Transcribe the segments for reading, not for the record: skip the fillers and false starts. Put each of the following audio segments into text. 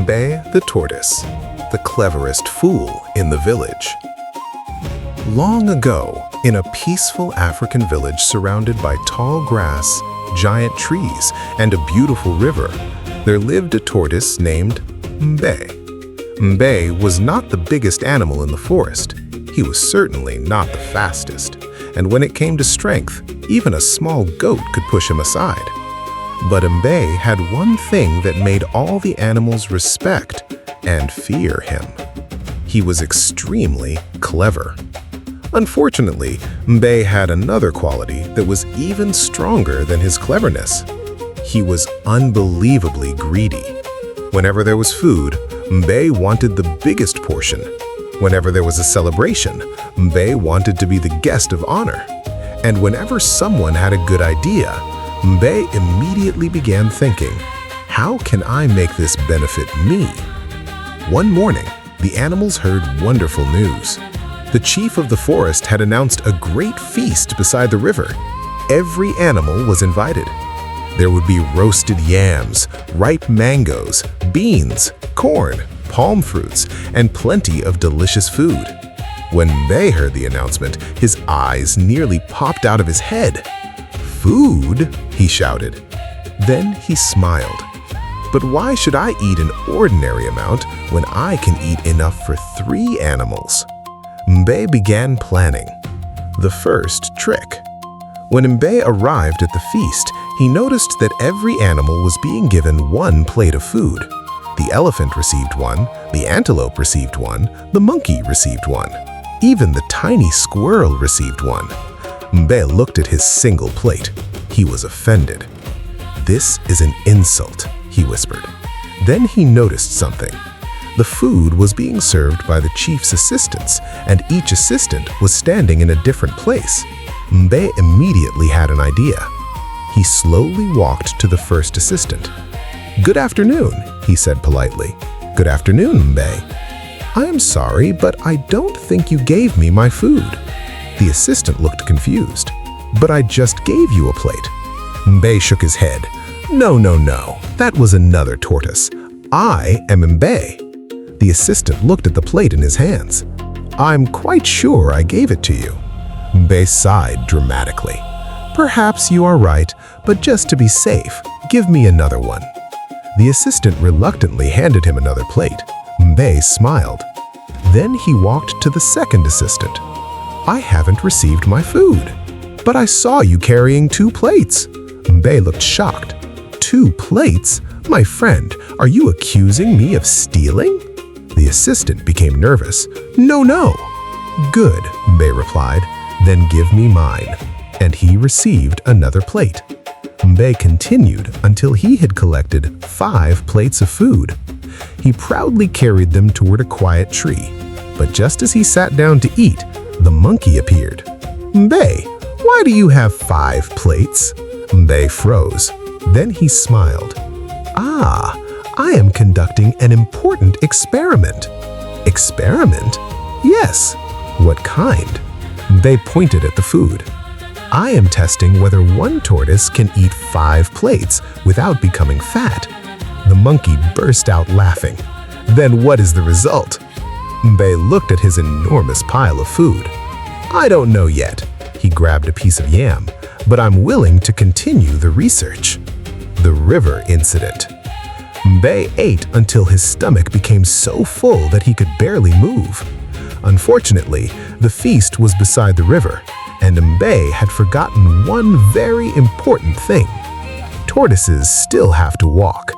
Mbe the tortoise, the cleverest fool in the village. Long ago, in a peaceful African village surrounded by tall grass, giant trees, and a beautiful river, there lived a tortoise named Mbe. Mbe was not the biggest animal in the forest. He was certainly not the fastest, and when it came to strength, even a small goat could push him aside. But Mbe had one thing that made all the animals respect and fear him. He was extremely clever. Unfortunately, Mbe had another quality that was even stronger than his cleverness. He was unbelievably greedy. Whenever there was food, Mbe wanted the biggest portion. Whenever there was a celebration, Mbe wanted to be the guest of honor. And whenever someone had a good idea, Mbe immediately began thinking, how can I make this benefit me? One morning, the animals heard wonderful news. The chief of the forest had announced a great feast beside the river. Every animal was invited. There would be roasted yams, ripe mangoes, beans, corn, palm fruits, and plenty of delicious food. When Mbe heard the announcement, his eyes nearly popped out of his head. "Food?" he shouted. Then he smiled. "But why should I eat an ordinary amount when I can eat enough for 3 animals?" Mbe began planning. The first trick. When Mbe arrived at the feast, he noticed that every animal was being given 1 plate of food. The elephant received 1, the antelope received 1, the monkey received 1. Even the tiny squirrel received 1. Mbe looked at his single plate. He was offended. "This is an insult," he whispered. Then he noticed something. The food was being served by the chief's assistants, and each assistant was standing in a different place. Mbe immediately had an idea. He slowly walked to the first assistant. "Good afternoon," he said politely. "Good afternoon, Mbe." "I am sorry, but I don't think you gave me my food." The assistant looked confused. "But I just gave you a plate." Mbe shook his head. No, that was another tortoise. I am Mbe." The assistant looked at the plate in his hands. "I'm quite sure I gave it to you." Mbe sighed dramatically. "Perhaps you are right, but just to be safe, give me another one." The assistant reluctantly handed him another plate. Mbe smiled. Then he walked to the second assistant. "I haven't received my food." "But I saw you carrying 2 plates." Mbe looked shocked. 2 plates? My friend, are you accusing me of stealing?" The assistant became nervous. No. "Good," Mbe replied. "Then give me mine." And he received another plate. Mbe continued until he had collected 5 plates of food. He proudly carried them toward a quiet tree. But just as he sat down to eat, the monkey appeared. "Mbe, why do you have 5 plates?" Mbe froze. Then he smiled. "Ah, I am conducting an important experiment." "Experiment?" "Yes." "What kind?" Mbe pointed at the food. "I am testing whether one tortoise can eat 5 plates without becoming fat." The monkey burst out laughing. "Then what is the result?" Mbe looked at his enormous pile of food. "I don't know yet." He grabbed a piece of yam. "But I'm willing to continue the research." The river incident. Mbe ate until his stomach became so full that he could barely move. Unfortunately, the feast was beside the river, and Mbe had forgotten one very important thing. Tortoises still have to walk.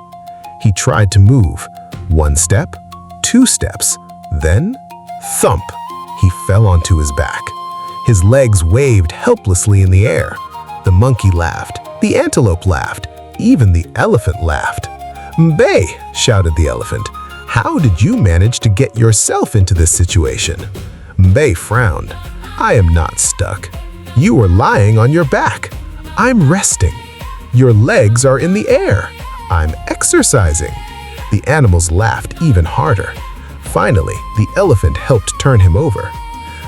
He tried to move. 1 step, 2 steps, then thump! He fell onto his back. His legs waved helplessly in the air. The monkey laughed. The antelope laughed. Even the elephant laughed. "Mbe," shouted the elephant, "how did you manage to get yourself into this situation?" Mbe frowned. "I am not stuck. You are lying on your back. I'm resting. Your legs are in the air. I'm exercising." The animals laughed even harder. Finally, the elephant helped turn him over.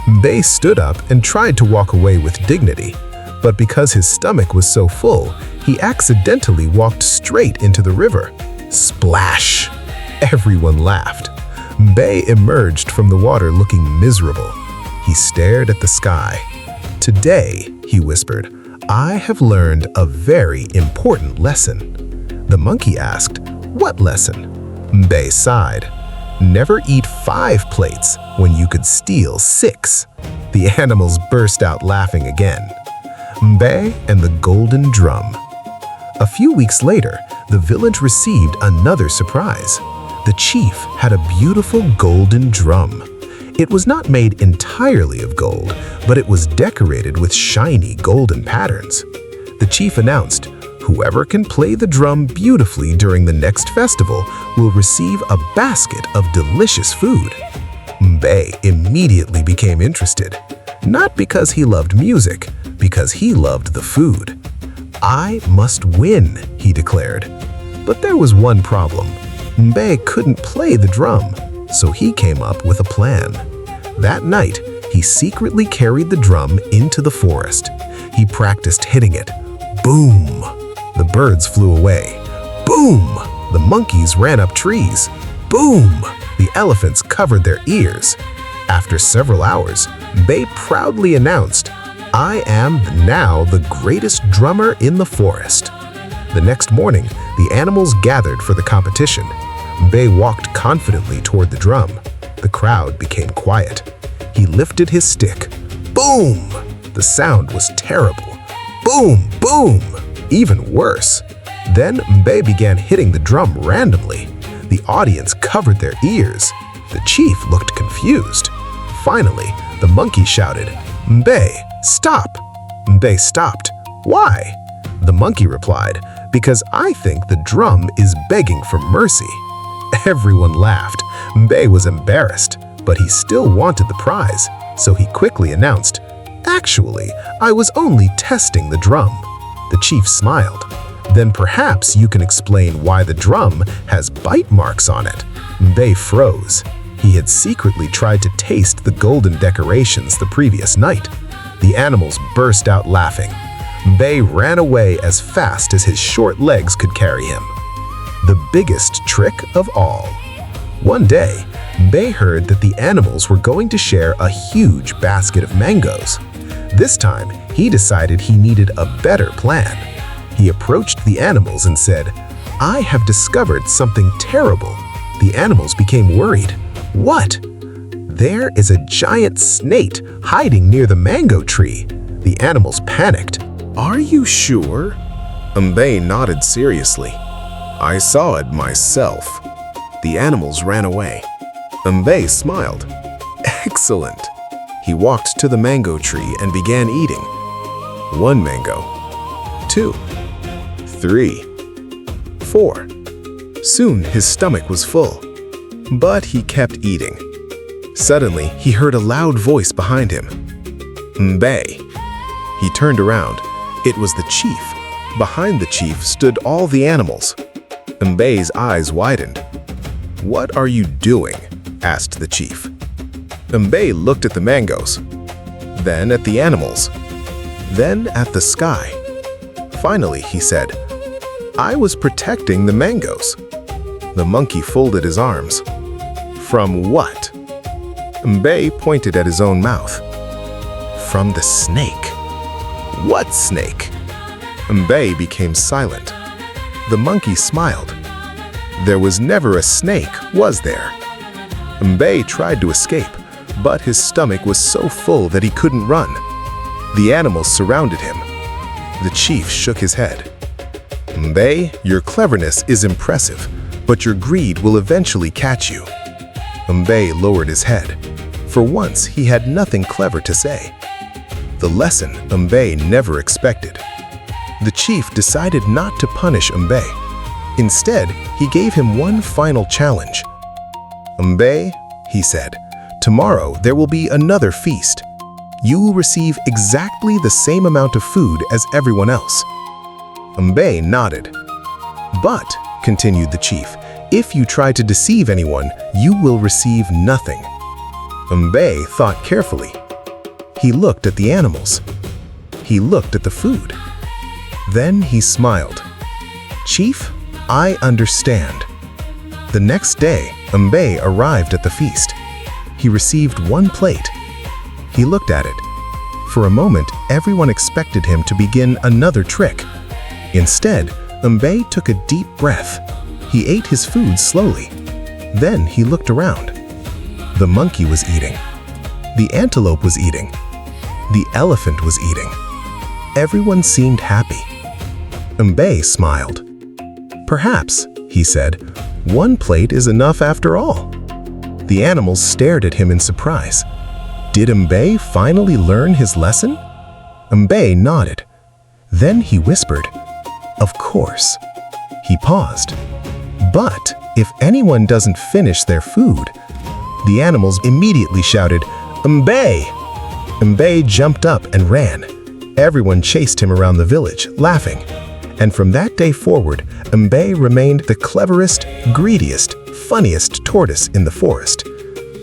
Mbe stood up and tried to walk away with dignity. But because his stomach was so full, he accidentally walked straight into the river. Splash! Everyone laughed. Mbe emerged from the water looking miserable. He stared at the sky. "Today," he whispered, "I have learned a very important lesson." The monkey asked, "What lesson?" Mbe sighed. "Never eat 5 plates when you could steal 6. The animals burst out laughing again. Mbe and the golden drum. A few weeks later, the village received another surprise. The chief had a beautiful golden drum. It was not made entirely of gold, but it was decorated with shiny golden patterns. The chief announced, "Whoever can play the drum beautifully during the next festival will receive a basket of delicious food." Mbe immediately became interested, not because he loved music, because he loved the food. "I must win," he declared. But there was one problem. Mbe couldn't play the drum, so he came up with a plan. That night, he secretly carried the drum into the forest. He practiced hitting it. Boom! The birds flew away. Boom! The monkeys ran up trees. Boom! The elephants covered their ears. After several hours, Mbe proudly announced, "I am now the greatest drummer in the forest." The next morning, the animals gathered for the competition. Mbe walked confidently toward the drum. The crowd became quiet. He lifted his stick. Boom! The sound was terrible. Boom! Boom! Even worse. Then Mbe began hitting the drum randomly. The audience covered their ears. The chief looked confused. Finally, the monkey shouted, "Mbe, stop!" Mbe stopped. "Why?" The monkey replied, "Because I think the drum is begging for mercy." Everyone laughed. Mbe was embarrassed, but he still wanted the prize, so he quickly announced, "Actually, I was only testing the drum." The chief smiled. "Then perhaps you can explain why the drum has bite marks on it." Mbe froze. He had secretly tried to taste the golden decorations the previous night. The animals burst out laughing. Mbe ran away as fast as his short legs could carry him. The biggest trick of all. One day, Mbe heard that the animals were going to share a huge basket of mangoes. This time, he decided he needed a better plan. He approached the animals and said, "I have discovered something terrible." The animals became worried. "What?" "There is a giant snake hiding near the mango tree." The animals panicked. "Are you sure?" Mbe nodded seriously. "I saw it myself." The animals ran away. Mbe smiled. "Excellent." He walked to the mango tree and began eating. 1 mango, 2, 3, 4. Soon his stomach was full, but he kept eating. Suddenly, he heard a loud voice behind him. "Mbe." He turned around. It was the chief. Behind the chief stood all the animals. Mbe's eyes widened. "What are you doing?" asked the chief. Mbe looked at the mangoes, then at the animals, then at the sky. Finally, he said, "I was protecting the mangoes." The monkey folded his arms. "From what?" Mbe pointed at his own mouth. "From the snake." "What snake?" Mbe became silent. The monkey smiled. "There was never a snake, was there?" Mbe tried to escape, but his stomach was so full that he couldn't run. The animals surrounded him. The chief shook his head. "Mbe, your cleverness is impressive, but your greed will eventually catch you." Mbe lowered his head. For once, he had nothing clever to say. The lesson Mbe never expected. The chief decided not to punish Mbe. Instead, he gave him one final challenge. "Mbe," he said, "tomorrow there will be another feast. You will receive exactly the same amount of food as everyone else." Mbe nodded. "But," continued the chief, "if you try to deceive anyone, you will receive nothing." Mbe thought carefully. He looked at the animals. He looked at the food. Then he smiled. "Chief, I understand." The next day, Mbe arrived at the feast. He received one plate. He looked at it. For a moment, everyone expected him to begin another trick. Instead, Mbe took a deep breath. He ate his food slowly. Then he looked around. The monkey was eating. The antelope was eating. The elephant was eating. Everyone seemed happy. Mbe smiled. "Perhaps," he said, "one plate is enough after all." The animals stared at him in surprise. Did Mbe finally learn his lesson? Mbe nodded. Then he whispered, "Of course." He paused. "But if anyone doesn't finish their food," the animals immediately shouted, "Mbe!" Mbe jumped up and ran. Everyone chased him around the village, laughing. And from that day forward, Mbe remained the cleverest, greediest, funniest tortoise in the forest.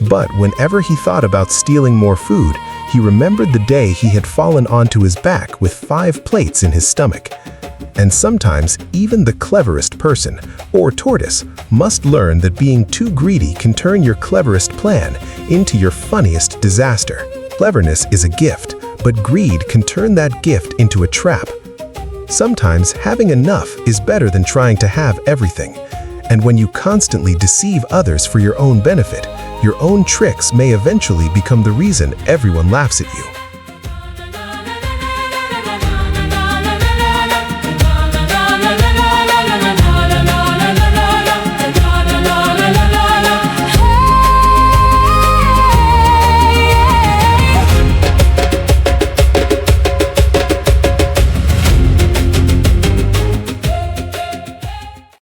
But whenever he thought about stealing more food, he remembered the day he had fallen onto his back with 5 plates in his stomach. And sometimes, even the cleverest person, or tortoise, must learn that being too greedy can turn your cleverest plan into your funniest disaster. Cleverness is a gift, but greed can turn that gift into a trap. Sometimes having enough is better than trying to have everything. And when you constantly deceive others for your own benefit, your own tricks may eventually become the reason everyone laughs at you.